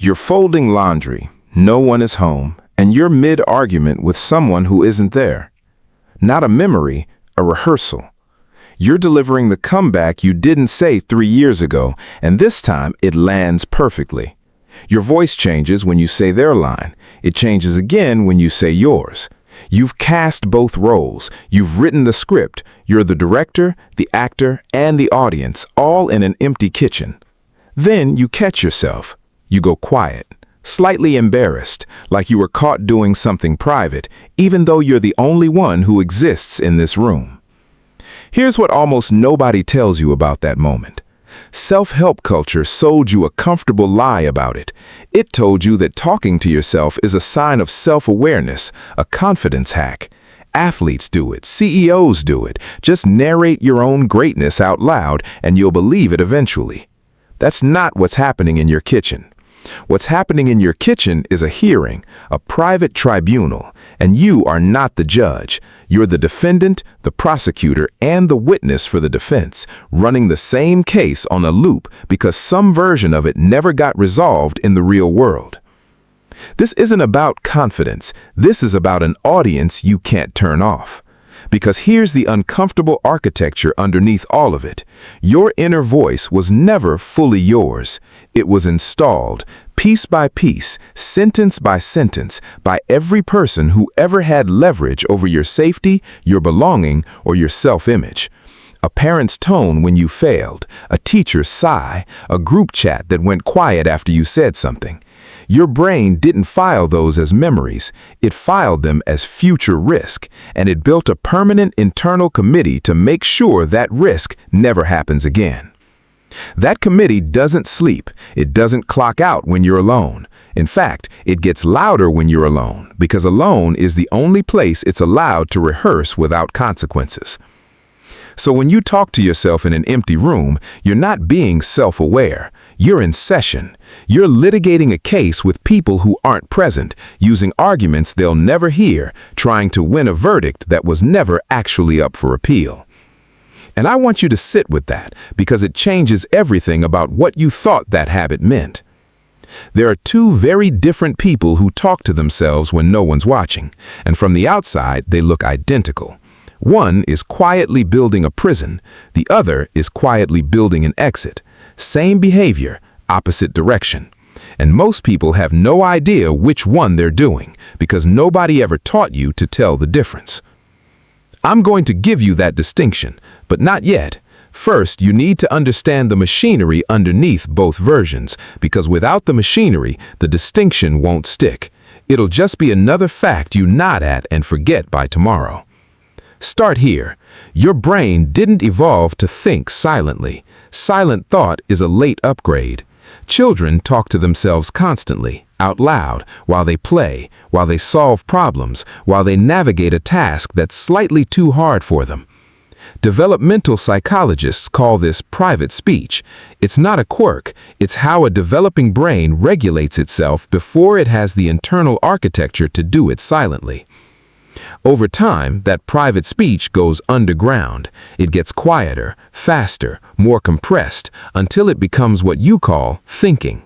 You're folding laundry, no one is home, and you're mid-argument with someone who isn't there. Not a memory, a rehearsal. You're delivering the comeback you didn't say 3 years ago, and this time it lands perfectly. Your voice changes when you say their line. It changes again when you say yours. You've cast both roles. You've written the script. You're the director, the actor, and the audience, all in an empty kitchen. Then you catch yourself. You go quiet, slightly embarrassed, like you were caught doing something private, even though you're the only one who exists in this room. Here's what almost nobody tells you about that moment. Self-help culture sold you a comfortable lie about it. It told you that talking to yourself is a sign of self-awareness, a confidence hack. Athletes do it, CEOs do it. Just narrate your own greatness out loud and you'll believe it eventually. That's not what's happening in your kitchen. What's happening in your kitchen is a hearing, a private tribunal, and you are not the judge. You're the defendant, the prosecutor, and the witness for the defense, running the same case on a loop because some version of it never got resolved in the real world. This isn't about confidence. This is about an audience you can't turn off. Because here's the uncomfortable architecture underneath all of it. Your inner voice was never fully yours. It was installed, piece by piece, sentence by sentence, by every person who ever had leverage over your safety, your belonging, or your self-image. A parent's tone when you failed, a teacher's sigh, a group chat that went quiet after you said something. Your brain didn't file those as memories, it filed them as future risk, and it built a permanent internal committee to make sure that risk never happens again. That committee doesn't sleep, it doesn't clock out when you're alone. In fact, it gets louder when you're alone, because alone is the only place it's allowed to rehearse without consequences. So when you talk to yourself in an empty room, you're not being self-aware. You're in session. You're litigating a case with people who aren't present, using arguments they'll never hear, trying to win a verdict that was never actually up for appeal. And I want you to sit with that, because it changes everything about what you thought that habit meant. There are two very different people who talk to themselves when no one's watching, and from the outside they look identical. One is quietly building a prison, the other is quietly building an exit. Same behavior, opposite direction. And most people have no idea which one they're doing, because nobody ever taught you to tell the difference. I'm going to give you that distinction, but not yet. First, you need to understand the machinery underneath both versions, because without the machinery, the distinction won't stick. It'll just be another fact you nod at and forget by tomorrow. Start here. Your brain didn't evolve to think silently. Silent thought is a late upgrade. Children talk to themselves constantly, out loud, while they play, while they solve problems, while they navigate a task that's slightly too hard for them. Developmental psychologists call this private speech. It's not a quirk, it's how a developing brain regulates itself before it has the internal architecture to do it silently. Over time, that private speech goes underground. It gets quieter, faster, more compressed, until it becomes what you call thinking.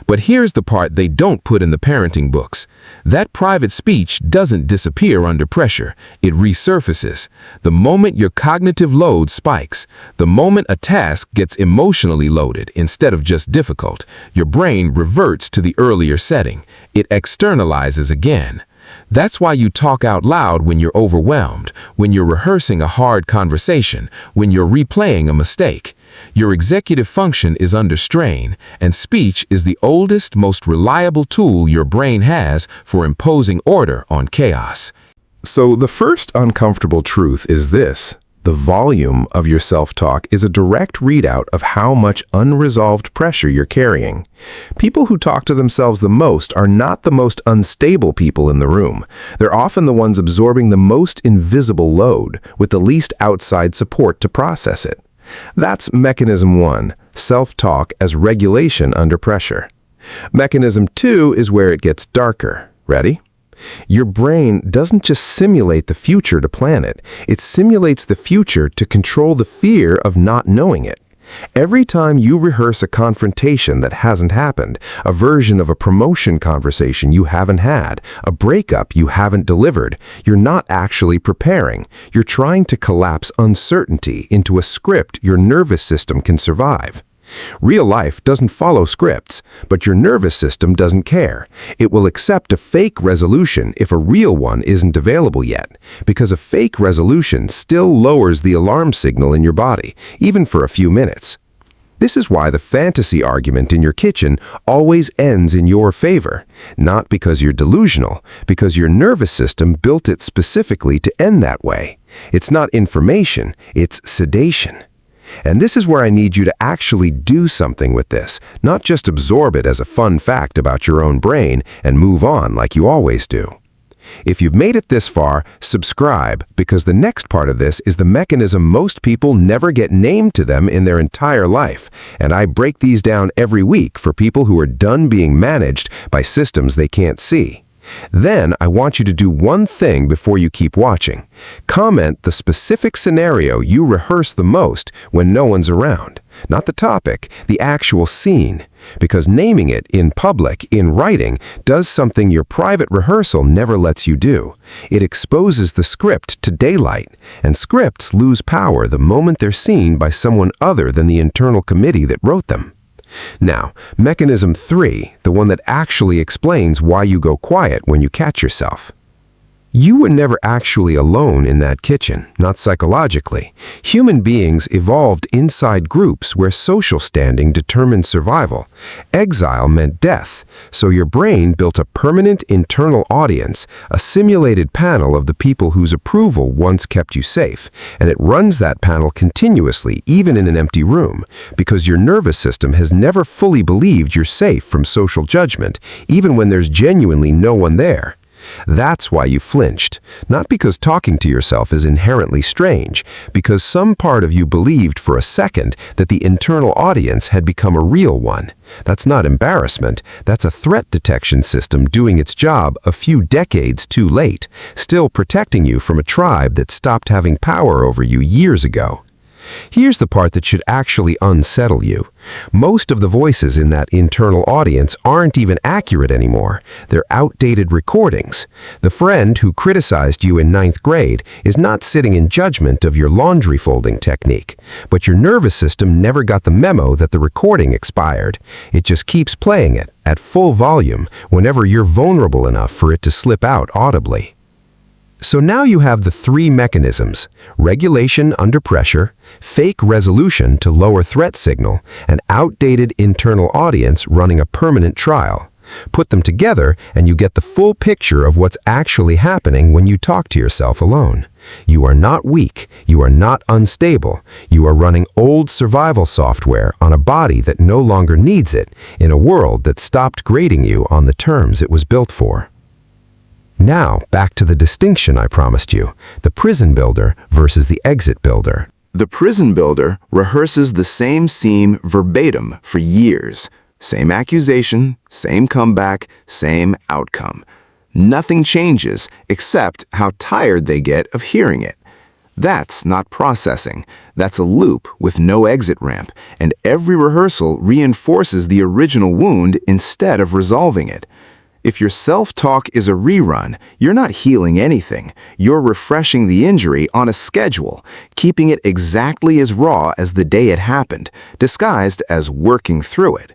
But here's the part they don't put in the parenting books. That private speech doesn't disappear under pressure. It resurfaces. The moment your cognitive load spikes, the moment a task gets emotionally loaded instead of just difficult, your brain reverts to the earlier setting. It externalizes again. That's why you talk out loud when you're overwhelmed, when you're rehearsing a hard conversation, when you're replaying a mistake. Your executive function is under strain, and speech is the oldest, most reliable tool your brain has for imposing order on chaos. So the first uncomfortable truth is this. The volume of your self-talk is a direct readout of how much unresolved pressure you're carrying. People who talk to themselves the most are not the most unstable people in the room. They're often the ones absorbing the most invisible load, with the least outside support to process it. That's mechanism 1, self-talk as regulation under pressure. Mechanism 2 is where it gets darker. Ready? Your brain doesn't just simulate the future to plan it. It simulates the future to control the fear of not knowing it. Every time you rehearse a confrontation that hasn't happened, a version of a promotion conversation you haven't had, a breakup you haven't delivered, you're not actually preparing. You're trying to collapse uncertainty into a script your nervous system can survive. Real life doesn't follow scripts, but your nervous system doesn't care. It will accept a fake resolution if a real one isn't available yet, because a fake resolution still lowers the alarm signal in your body, even for a few minutes. This is why the fantasy argument in your kitchen always ends in your favor, not because you're delusional, because your nervous system built it specifically to end that way. It's not information, it's sedation. And this is where I need you to actually do something with this, not just absorb it as a fun fact about your own brain and move on like you always do. If you've made it this far, subscribe, because the next part of this is the mechanism most people never get named to them in their entire life, and I break these down every week for people who are done being managed by systems they can't see. Then I want you to do one thing before you keep watching. Comment the specific scenario you rehearse the most when no one's around. Not the topic, the actual scene. Because naming it in public, in writing, does something your private rehearsal never lets you do. It exposes the script to daylight, and scripts lose power the moment they're seen by someone other than the internal committee that wrote them. Now, mechanism 3, the one that actually explains why you go quiet when you catch yourself. You were never actually alone in that kitchen, not psychologically. Human beings evolved inside groups where social standing determined survival. Exile meant death, so your brain built a permanent internal audience, a simulated panel of the people whose approval once kept you safe, and it runs that panel continuously, even in an empty room, because your nervous system has never fully believed you're safe from social judgment, even when there's genuinely no one there. That's why you flinched, not because talking to yourself is inherently strange, because some part of you believed for a second that the internal audience had become a real one. That's not embarrassment, that's a threat detection system doing its job a few decades too late, still protecting you from a tribe that stopped having power over you years ago. Here's the part that should actually unsettle you. Most of the voices in that internal audience aren't even accurate anymore. They're outdated recordings. The friend who criticized you in 9th grade is not sitting in judgment of your laundry folding technique, but your nervous system never got the memo that the recording expired. It just keeps playing it at full volume whenever you're vulnerable enough for it to slip out audibly. So now you have the 3 mechanisms: regulation under pressure, fake resolution to lower threat signal, and outdated internal audience running a permanent trial. Put them together and you get the full picture of what's actually happening when you talk to yourself alone. You are not weak, you are not unstable, you are running old survival software on a body that no longer needs it, in a world that stopped grading you on the terms it was built for. Now, back to the distinction I promised you, the prison builder versus the exit builder. The prison builder rehearses the same scene verbatim for years. Same accusation, same comeback, same outcome. Nothing changes except how tired they get of hearing it. That's not processing. That's a loop with no exit ramp, and every rehearsal reinforces the original wound instead of resolving it. If your self-talk is a rerun, you're not healing anything. You're refreshing the injury on a schedule, keeping it exactly as raw as the day it happened, disguised as working through it.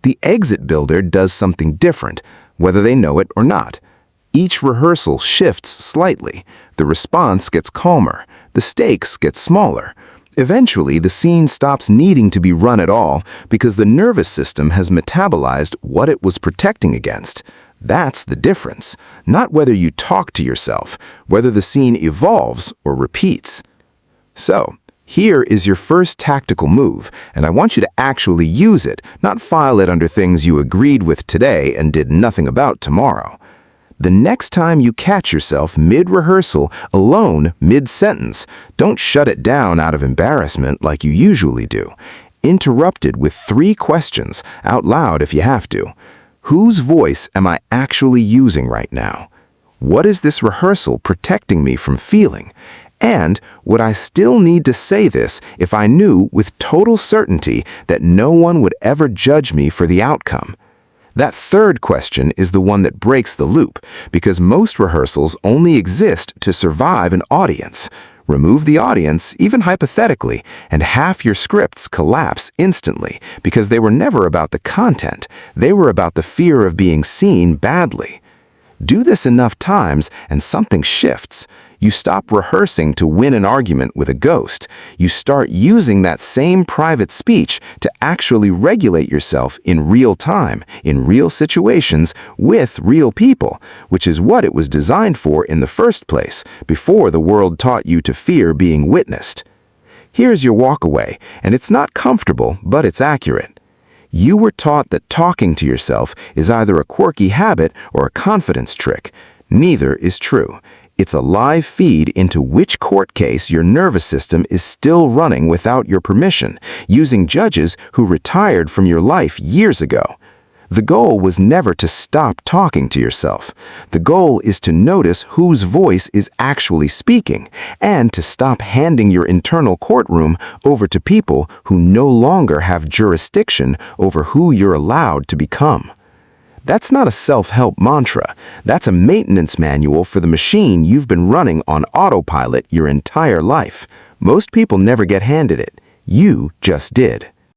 The exit builder does something different, whether they know it or not. Each rehearsal shifts slightly. The response gets calmer. The stakes get smaller. Eventually, the scene stops needing to be run at all because the nervous system has metabolized what it was protecting against. That's the difference. Not whether you talk to yourself, whether the scene evolves or repeats. So, here is your first tactical move, and I want you to actually use it, not file it under things you agreed with today and did nothing about tomorrow. The next time you catch yourself mid-rehearsal, alone, mid-sentence, don't shut it down out of embarrassment like you usually do. Interrupt it with 3 questions, out loud if you have to. Whose voice am I actually using right now? What is this rehearsal protecting me from feeling? And would I still need to say this if I knew with total certainty that no one would ever judge me for the outcome? That third question is the one that breaks the loop, because most rehearsals only exist to survive an audience. Remove the audience, even hypothetically, and half your scripts collapse instantly because they were never about the content. They were about the fear of being seen badly. Do this enough times and something shifts. You stop rehearsing to win an argument with a ghost. You start using that same private speech to actually regulate yourself in real time, in real situations, with real people, which is what it was designed for in the first place, before the world taught you to fear being witnessed. Here's your walkaway, and it's not comfortable, but it's accurate. You were taught that talking to yourself is either a quirky habit or a confidence trick. Neither is true. It's a live feed into which court case your nervous system is still running without your permission, using judges who retired from your life years ago. The goal was never to stop talking to yourself. The goal is to notice whose voice is actually speaking, and to stop handing your internal courtroom over to people who no longer have jurisdiction over who you're allowed to become. That's not a self-help mantra. That's a maintenance manual for the machine you've been running on autopilot your entire life. Most people never get handed it. You just did.